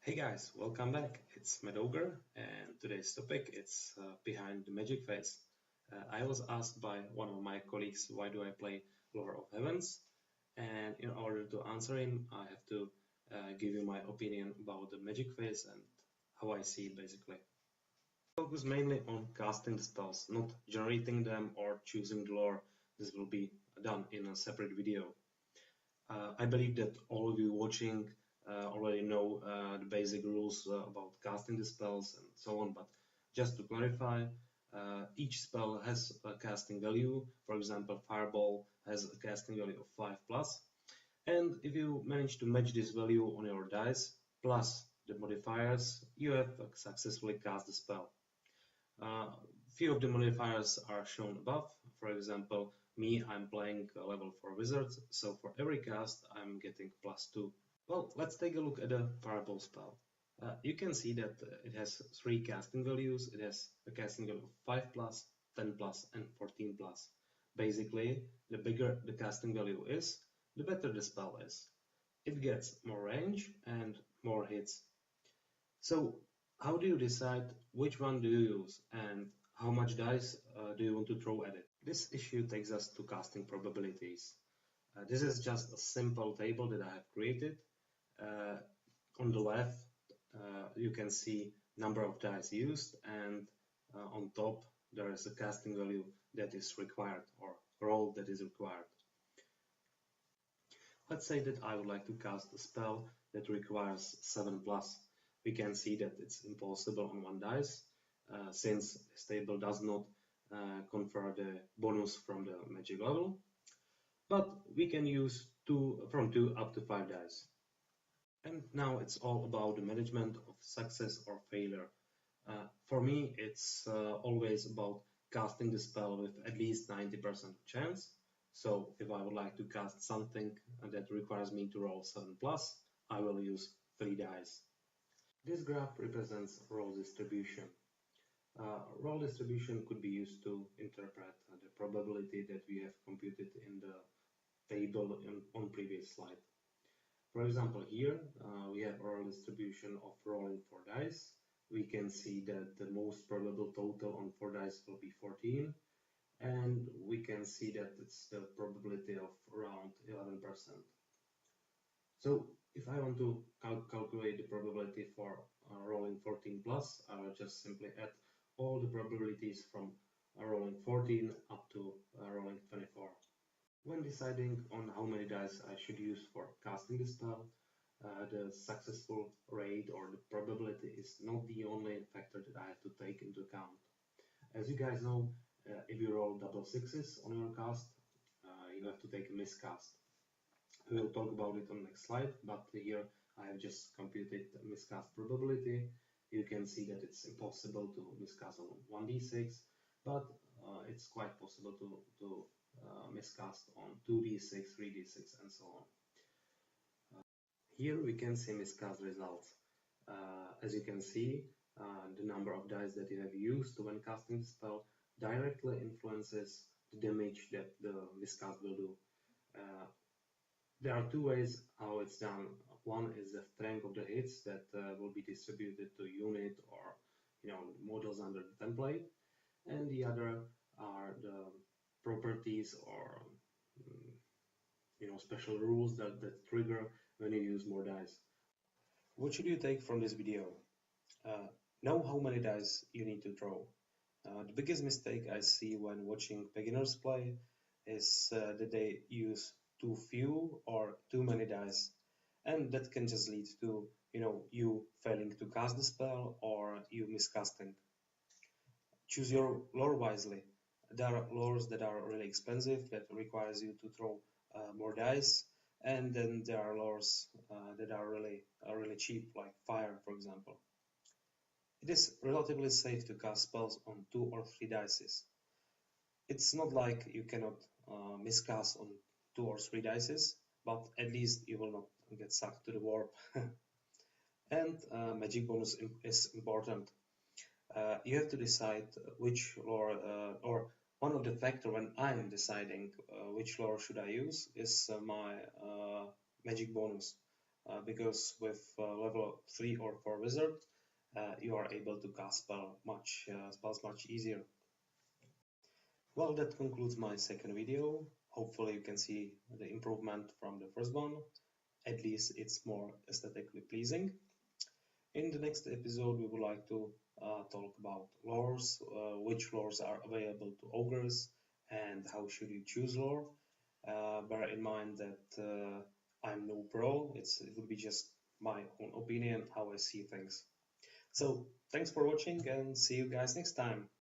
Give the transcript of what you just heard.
Hey guys, welcome back. It's Matt Ogre, and today's topic is behind the magic phase. I was asked by one of my colleagues why do I play Lore of Heavens, and in order to answer him, I have to give you my opinion about the magic phase and how I see it basically. Focus mainly on casting the spells, not generating them or choosing the lore. This will be done in a separate video. I believe that all of you watching already know the basic rules about casting the spells and so on, but just to clarify, each spell has a casting value. For example, Fireball has a casting value of 5 plus, and if you manage to match this value on your dice plus the modifiers, you have successfully cast the spell. Few of the modifiers are shown above. For example, I'm playing a level 4 wizard, so for every cast I'm getting +2. Well, let's take a look at the Fireball spell. You can see that it has 3 casting values. It has a casting value of 5 plus, 10 plus, and 14 plus. Basically, the bigger the casting value is, the better the spell is. It gets more range and more hits. So, how do you decide which one do you use and how much dice do you want to throw at it? This issue takes us to casting probabilities. This is just a simple table that I have created. On the left, you can see number of dice used, and on top there is a casting value that is required or roll that is required. Let's say that I would like to cast a spell that requires 7 plus. We can see that it's impossible on one dice, since this table does not confer the bonus from the magic level, but we can use from 2 up to 5 dice. And now it's all about the management of success or failure. For me, it's always about casting the spell with at least 90% chance. So if I would like to cast something that requires me to roll 7 plus, I will use 3 dice. This graph represents roll distribution. Roll distribution could be used to interpret the probability that we have computed in the table on previous slide. For example, here we have roll distribution of rolling 4 dice. We can see that the most probable total on 4 dice will be 14, and we can see that it's the probability of around 11%. So if I want to calculate the probability for rolling 14 plus, I will just simply add all the probabilities from rolling 14 up to rolling 24. When deciding on how many dice I should use for casting the spell, the successful rate or the probability is not the only factor that I have to take into account. As you guys know, if you roll double sixes on your cast, you have to take a miscast. We'll talk about it on the next slide, but here I have just computed the miscast probability. You can see that it's impossible to miscast on 1d6, but it's quite possible to miscast on 2d6, 3d6, and so on. Here we can see miscast results. As you can see, the number of dice that you have used when casting the spell directly influences the damage that the miscast will do. There are 2 ways how it's done. One is the strength of the hits that will be distributed to unit or models under the template, and the other are the properties or special rules that trigger when you use more dice. What should you take from this video? Know how many dice you need to throw. The biggest mistake I see when watching beginners play is that they use too few or too many dice, and that can just lead to you failing to cast the spell or you miscasting. Choose your lore wisely. There are lores that are really expensive that requires you to throw more dice, and then there are lores that are really cheap, like fire, for example. It is relatively safe to cast spells on 2 or 3 dices. It's not like you cannot miscast on 2 or 3 dices, but at least you will not get sucked to the warp. And magic bonus is important. You have to decide which lore, or one of the factors when I'm deciding which lore should I use is my magic bonus. because with level 3 or 4 wizard, you are able to cast spells much easier. Well, that concludes my second video. Hopefully you can see the improvement from the first one. At least it's more aesthetically pleasing. In the next episode, we would like to talk about lores, which lores are available to ogres, and how should you choose lore. Bear in mind that I'm no pro. It would be just my own opinion, how I see things. So thanks for watching and see you guys next time.